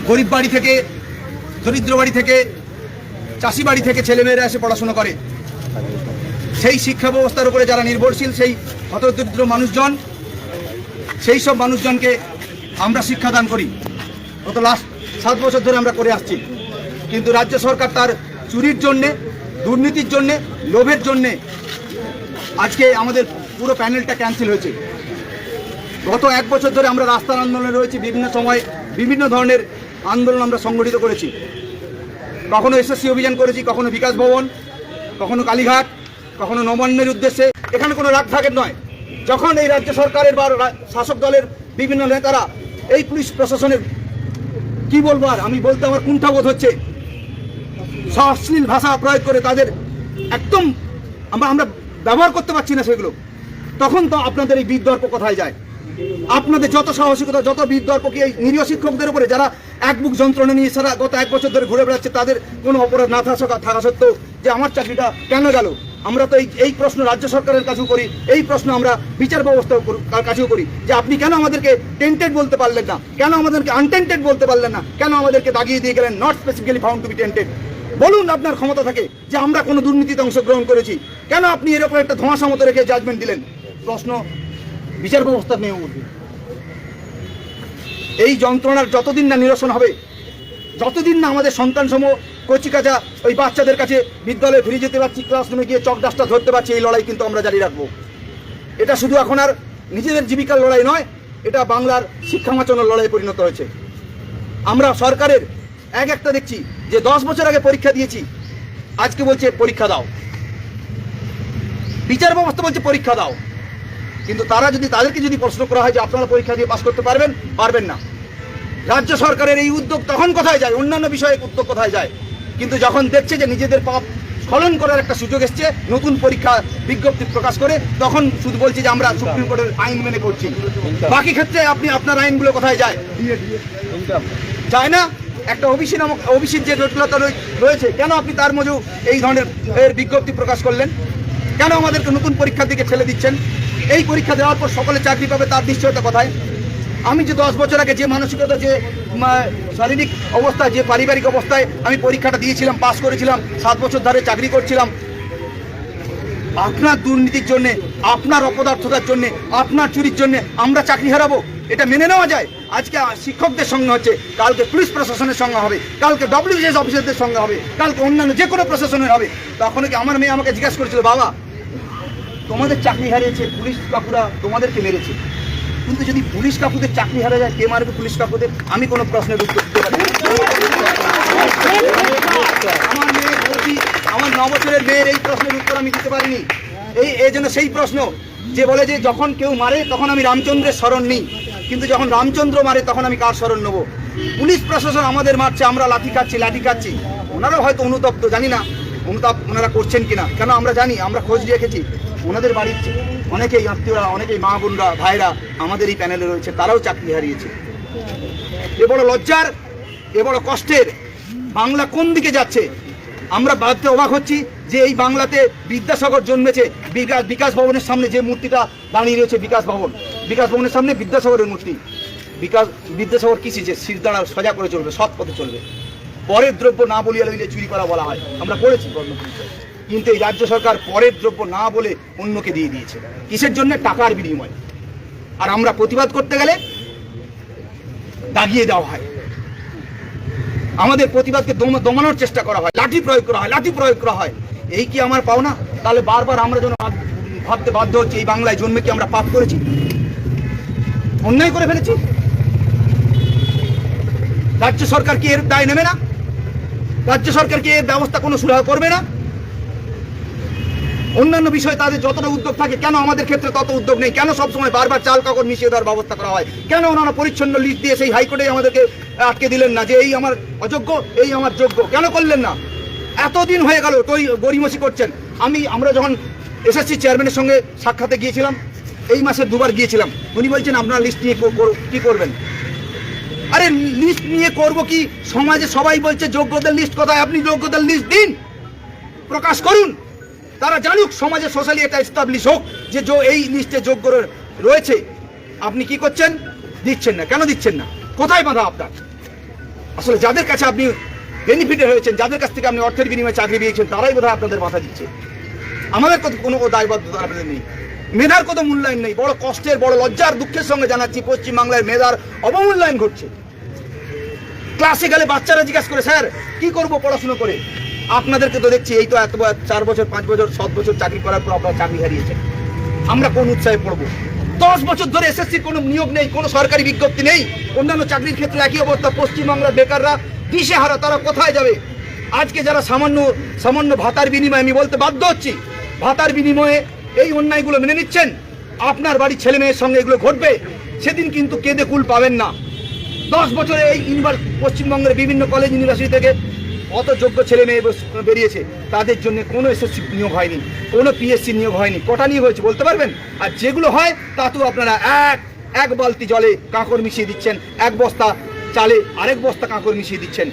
গরিব বাড়ি থেকে, দরিদ্র বাড়ি থেকে, চাষি বাড়ি থেকে ছেলেমেয়েরা এসে পড়াশোনা করে। সেই শিক্ষা ব্যবস্থার উপরে যারা নির্ভরশীল, সেই হতদরিদ্র মানুষজন, সেই সব মানুষজনকে আমরা শিক্ষাদান করি। গত লাস্ট 7 বছর ধরে আমরা করে আসছি। কিন্তু রাজ্য সরকার তার চুরির জন্যে, দুর্নীতির জন্যে, লোভের জন্যে আজকে আমাদের পুরো প্যানেলটা ক্যান্সেল হয়েছে। গত 1 বছর ধরে আমরা রাস্তার আন্দোলনে রয়েছি। বিভিন্ন সময় বিভিন্ন ধরনের আন্দোলন আমরা সংগঠিত করেছি। কখনো এসএসসি অভিযান করেছি, কখনো বিকাশ ভবন, কখনো কালীঘাট, কখনো নবান্নের উদ্দেশ্যে। এখানে কোনো রাগ থাকের নয়। যখন এই রাজ্য সরকারের বা শাসক দলের বিভিন্ন নেতারা এই পুলিশ প্রশাসনের কি বলবো, আর আমি বলতে আমার কুণ্ঠাবোধ হচ্ছে, অশ্লীল ভাষা প্রয়োগ করে তাদের একদম আমরা ব্যবহার করতে পারছি না সেগুলো, তখন তো আপনাদের এই বিদ্বর্প কোথায় যায়? আপনাদের যত সাহসিকতা, যত বিদ্বর্প কি এই নিরীহ শিক্ষকদের উপরে, যারা এক বুক যন্ত্রণা নিয়ে সারা গত 1 বছর ধরে ঘুরে বেড়াচ্ছে, তাদের কোনো অপরাধ না থাকা সত্ত্বেও যে আমার চাকরিটা কেন গেল? আমরা তো এই প্রশ্ন রাজ্য সরকারের কাছেও করি, এই প্রশ্ন আমরা বিচার ব্যবস্থার কাছেও করি যে আপনি কেন আমাদেরকে টেন্টেড বলতে পারলেন না, কেন আমাদেরকে আনটেন্টেড বলতে পারলেন না, কেন আমাদেরকে দাগিয়ে দিয়ে গেলেন not specifically found to be tainted. বলুন আপনার ক্ষমতা থাকে যে আমরা কোনো দুর্নীতিতে অংশগ্রহণ করেছি, কেন আপনি এরকম একটা ধোঁয়াশা মতো রেখে জাজমেন্ট দিলেন? প্রশ্ন বিচার ব্যবস্থার নিয়ে উঠবে। এই যন্ত্রণার যতদিন না নিরসন হবে, যতদিন না আমাদের সন্তানসমূহ কচিকাচা ওই বাচ্চাদের কাছে বিদ্যালয়ে ফিরে যেতে পারছি, ক্লাসরুমে গিয়ে চক ডাস্টটা ধরতে পারছি, এই লড়াই কিন্তু আমরা জারি রাখবো। এটা শুধু এখন আর নিজেদের জীবিকার লড়াই নয়, এটা বাংলার শিক্ষা বাঁচানোর লড়াই পরিণত হয়েছে। আমরা সরকারের একটা দেখছি যে 10 বছর আগে পরীক্ষা দিয়েছি, আজকে বলছে পরীক্ষা দাও। বিচার ব্যবস্থা বলছে পরীক্ষা দাও, কিন্তু তাদেরকে যদি প্রশ্ন করা হয় যে আপনারা পরীক্ষা দিয়ে পাস করতে পারবেন না, রাজ্য সরকারের এই উদ্যোগ তখন কোথায় যায়? অন্যান্য বিষয়ে উদ্যোগ কোথায় যায়? কিন্তু যখন দেখছে যে নিজেদের পাপ স্খলন করার একটা সুযোগ এসছে, নতুন পরীক্ষা বিজ্ঞপ্তি প্রকাশ করে, তখন শুধু বলছে যে আমরা সুপ্রিম কোর্টের আইন মেনে করছি। বাকি ক্ষেত্রে আপনার আইনগুলো কোথায় যায়? যায় না। একটা ওবিসির যে জটিলতা রয়েছে, কেন আপনি তার মধ্যেও এই ধরনের বিজ্ঞপ্তি প্রকাশ করলেন? কেন আমাদেরকে নতুন পরীক্ষার দিকে ঠেলে দিচ্ছেন? এই পরীক্ষা দেওয়ার পর সকলে চাকরি পাবে, তার নিশ্চয়তা কোথায়? আমি যে 10 বছর আগে যে মানসিকতা, যে শারীরিক অবস্থায়, যে পারিবারিক অবস্থায় আমি পরীক্ষাটা দিয়েছিলাম, পাস করেছিলাম, 7 বছর ধরে চাকরি করছিলাম, আপনার দুর্নীতির জন্যে, আপনার অপদার্থতার জন্যে, আপনার চুরির জন্যে আমরা চাকরি হারাবো? এটা মেনে নেওয়া যায়? আজকে শিক্ষকদের সঙ্গে হচ্ছে, কালকে পুলিশ প্রশাসনের সঙ্গে হবে, কালকে WBCS অফিসারদের সঙ্গে হবে, কালকে অন্যান্য যে কোনো প্রশাসনের হবে। তখন কি আমার মেয়ে আমাকে জিজ্ঞাসা করেছিল, বাবা তোমাদের চাকরি হারিয়েছে, পুলিশ কাকুরা তোমাদেরকে মেরেছে, কিন্তু যদি পুলিশ কাকুদের চাকরি হারা যায়, কে মারবে পুলিশ কাকুদের? আমি কোনো প্রশ্নের উত্তর দিতে পারি? আমার মেয়ে বলছি, আমার 9 বছরের মেয়ের এই প্রশ্নের উত্তর আমি দিতে পারিনি। এই জন্য সেই প্রশ্ন যে বলে যে যখন কেউ মারে তখন আমি রামচন্দ্রের শরণ নিই, কিন্তু যখন রামচন্দ্র মারে তখন আমি কার শরণ নেব? পুলিশ প্রশাসন আমাদের মারছে, আমরা লাঠি খাচ্ছি। ওনারাও হয়তো অনুতপ্ত, জানি না অনুতাপ ওনারা করছেন কিনা, কেন আমরা জানি, আমরা খোঁজ রেখেছি। ওনাদের বাড়ির অনেকেই আত্মীয়রা, অনেকেই মা বোনরা, ভাইরা আমাদের এই প্যানেলে রয়েছে, তারাও চাকরি হারিয়েছে। এ বড় লজ্জার, এ বড় কষ্টের। বাংলা কোন দিকে যাচ্ছে? আমরা ভাবতে অবাক হচ্ছি যে এই বাংলাতে বিদ্যাসাগর জন্মেছে। বিকাশ ভবনের সামনে যে মূর্তিটা দাঁড়িয়ে রয়েছে, বিকাশ ভবনের সামনে বিদ্যাসাগরের মূর্তি। বিদ্যাসাগর কি শিখছে? শিরদাঁড়া সোজা করে চলবে, সৎ পথে চলবে। পরের দ্রব্য না বলিয়া লইলে চুরি করা বলা হয়, আমরা পড়েছি। কিন্তু এই রাজ্য সরকার পরের দ্রব্য না বলে অন্যকে দিয়ে দিয়েছে। কিসের জন্য? টাকার বিনিময়। আর আমরা প্রতিবাদ করতে গেলে দাগিয়ে দেওয়া হয়, আমাদের প্রতিবাদকে দমানোর চেষ্টা করা হয়, লাঠি প্রয়োগ করা হয়। এই কি আমার পাওনা? তাহলে বারবার আমরা যেন ভাবতে বাধ্য হচ্ছে, এই বাংলায় জন্মে কি আমরা পাপ করেছি, অন্যায় করে ফেলেছি? রাজ্য সরকার কি এর দায় নেবে না? রাজ্য সরকার কি এর ব্যবস্থা কোনো সুরাহা করবে না? অন্যান্য বিষয়ে তাদের যতটা উদ্যোগ থাকে, কেন আমাদের ক্ষেত্রে তত উদ্যোগ নেই? কেন সবসময় বারবার চাল কাগজ মিশিয়ে দেওয়ার ব্যবস্থা করা হয়? কেন ওনারা পরিচ্ছন্ন লিস্ট দিয়ে সেই হাইকোর্টে আমাদেরকে আটকে দিলেন না যে এই আমার অযোগ্য, এই আমার যোগ্য? কেন করলেন না? এতদিন হয়ে গেল গড়িমসি করছেন। আমরা যখন এসএসসি চেয়ারম্যানের সঙ্গে সাক্ষাতে গিয়েছিলাম, এই মাসে 2বার গিয়েছিলাম, উনি বলছেন আপনারা লিস্ট নিয়ে কি করবেন? আরে লিস্ট নিয়ে করব কি? সমাজে সবাই বলছে যোগ্যদের লিস্ট কোথায়? আপনি যোগ্যদের লিস্ট দিন, প্রকাশ করুন, তারা জানুক, সমাজে সোশ্যালি এটা এস্টাবলিশ হোক যে এই লিস্টে যোগ্য রয়েছে। আপনি কি করছেন? দিচ্ছেন না। কেন দিচ্ছেন না? কোথায় বাধা আপনার? আসলে যাদের কাছে আপনি বেনিফিটেড হয়েছেন, যাদের কাছ থেকে আপনি অর্থের বিনিময়ে চাকরি পেয়েছেন, তারাই বোধহয় আপনাদের মাথা দিচ্ছে। আমাদের কোনো দায়বদ্ধতা আপনাদের নেই, মেধার কত মূল্যায়ন নেই। বড় কষ্টের, বড় লজ্জার, দুঃখের সঙ্গে জানাচ্ছি, পশ্চিমবাংলায় মেধার অবমূল্যায়ন ঘটছে। ক্লাসে গেলে বাচ্চারা জিজ্ঞাসা করে, স্যার কি করব পড়াশোনা করে? আপনাদেরকে তো দেখছি এই তো এত 4 বছর 5 বছর 7 বছর চাকরি করার পর আপনারা চাকরি হারিয়েছেন। আমরা কোন উৎসাহে পড়বো? 10 বছর ধরে এসএসসির কোনো নিয়োগ নেই, কোনো সরকারি বিজ্ঞপ্তি নেই। অন্যান্য চাকরির ক্ষেত্রে একই অবস্থা। পশ্চিমবাংলার বেকাররা দিশেহারা, তারা কোথায় যাবে? আজকে যারা সামান্য ভাতার বিনিময়ে, আমি বলতে বাধ্য হচ্ছি, ভাতার বিনিময়ে এই অন্যায়গুলো মেনে নিচ্ছেন, আপনার বাড়ির ছেলে মেয়ের সঙ্গে এগুলো ঘটবে, সেদিন কিন্তু কেঁদে কুল পাবেন না। 10 বছরে এই পশ্চিমবঙ্গের বিভিন্ন কলেজ ইউনিভার্সিটি থেকে অত যোগ্য ছেলে মেয়ে বেরিয়েছে, তাদের জন্য কোনো এসএসসি নিয়োগ হয়নি, কোনো পিএসসি নিয়োগ হয়নি। কটা নিয়োগ হয়েছে বলতে পারবেন? আর যেগুলো হয় তাতেও আপনারা এক বালতি জলে কাঁকড় মিশিয়ে দিচ্ছেন, এক বস্তা চালে আরেক বস্তা কাঁকড় মিশিয়ে দিচ্ছেন।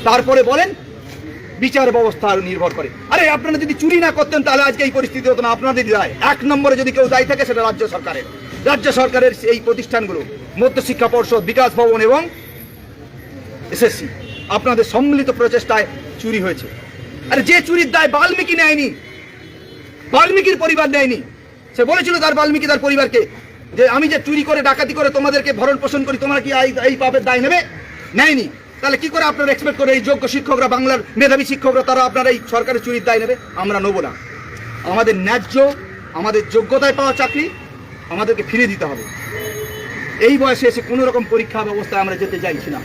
তারপরে বলেন বিচার ব্যবস্থা নির্ভর করে। আরে আপনারা যদি চুরি না করতেন তাহলে আজকে এই পরিস্থিতি হতো না। আপনাদের দায়, 1 নম্বরে যদি কেউ দায়ী থাকে সেটা রাজ্য সরকারের। রাজ্য সরকারের এই প্রতিষ্ঠানগুলো, মধ্যশিক্ষা পর্ষদ, বিকাশ ভবন এবং এসএসসি, আপনাদের সম্মিলিত প্রচেষ্টায় চুরি হয়েছে। আরে যে চুরির দায় বাল্মীকি নেয়নি, বাল্মীকির পরিবার নেয়নি। সে বলেছিল তার বাল্মীকি তার পরিবারকে যে আমি যে চুরি করে ডাকাতি করে তোমাদেরকে ভরণ পোষণ করি, তোমরা কি এই পাপের দায় নেবে? নেয়নি। তাহলে কি করে আপনারা এক্সপেক্ট করে এই যোগ্য শিক্ষকরা, বাংলার মেধাবী শিক্ষকরা, তারা আপনারা এই সরকারের চুরির দায় নেবে? আমরা নেব না। আমাদের ন্যায্য, আমাদের যোগ্যতায় পাওয়া চাকরি আমাদেরকে ফিরে দিতে হবে। এই বয়সে এসে কোনো রকম পরীক্ষা ব্যবস্থায় আমরা যেতে চাইছি না।